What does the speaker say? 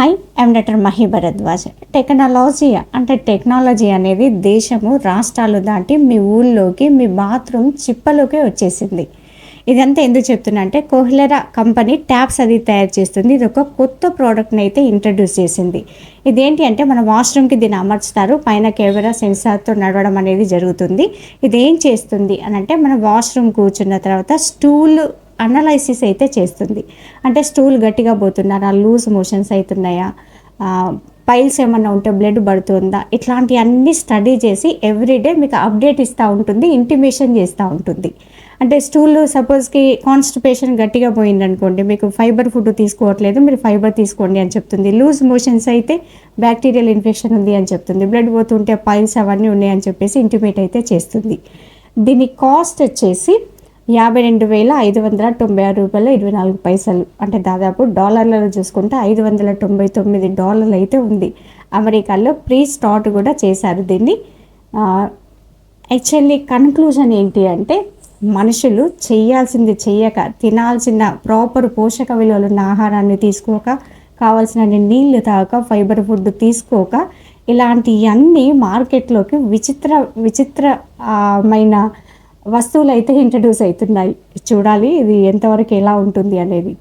Hi, I'm doctor Mahi Bharadwaj. Technology అనేది దేశము రాష్ట్రాలు దాటి మీ ఊళ్ళోకి, మీ బాత్రూమ్ చిప్పలోకి వచ్చేసింది. ఇదంతా ఎందుకు చెప్తున్నా అంటే, కోహ్లెరా కంపెనీ ట్యాప్స్ అది తయారు చేస్తుంది. ఇది ఒక కొత్త ప్రోడక్ట్ని అయితే ఇంట్రడ్యూస్ చేసింది. ఇదేంటి అంటే, మన వాష్రూమ్కి దీన్ని అమర్చుతారు. పైన కెమెరా సెన్సార్తో నడవడం అనేది జరుగుతుంది. ఇదేం చేస్తుంది అని అంటే, మన వాష్రూమ్ కూర్చున్న తర్వాత స్టూల్ అనలైసిస్ అయితే చేస్తుంది. అంటే స్టూల్ గట్టిగా పోతున్నారా, లూజ్ మోషన్స్ అవుతున్నాయా, పైల్స్ ఏమన్నా ఉంటే బ్లడ్ పడుతుందా, ఇట్లాంటివన్నీ స్టడీ చేసి ఎవ్రీడే మీకు అప్డేట్ ఇస్తూ ఉంటుంది, ఇంటిమేషన్ చేస్తూ ఉంటుంది. అంటే స్టూల్ సపోజ్కి కాన్స్టిపేషన్ గట్టిగా పోయిందనుకోండి, మీకు ఫైబర్ ఫుడ్ తీసుకోవట్లేదు, మీరు ఫైబర్ తీసుకోండి అని చెప్తుంది. లూజ్ మోషన్స్ అయితే బ్యాక్టీరియల్ ఇన్ఫెక్షన్ ఉంది అని చెప్తుంది. బ్లడ్ పోతుంటే పైల్స్ అవన్నీ ఉన్నాయని చెప్పేసి ఇంటిమేట్ అయితే చేస్తుంది. దీని కాస్ట్ వచ్చేసి $52,596.24. అంటే దాదాపు డాలర్లలో చూసుకుంటే $599 అయితే ఉంది. అమెరికాలో ప్రీ స్టార్ట్ కూడా చేశారు దీన్ని. యాక్చువల్లీ కన్క్లూజన్ ఏంటి అంటే, మనుషులు చేయాల్సింది చెయ్యక, తినాల్సిన ప్రాపర్ పోషక విలువలున్న ఆహారాన్ని తీసుకోక, కావాల్సిన నీళ్లు తాగక, ఫైబర్ ఫుడ్ తీసుకోక, ఇలాంటివన్నీ మార్కెట్లోకి విచిత్రమైన వస్తువులు అయితే ఇంట్రడ్యూస్ అవుతున్నాయి. చూడాలి ఇది ఎంతవరకు ఎలా ఉంటుంది అనేది.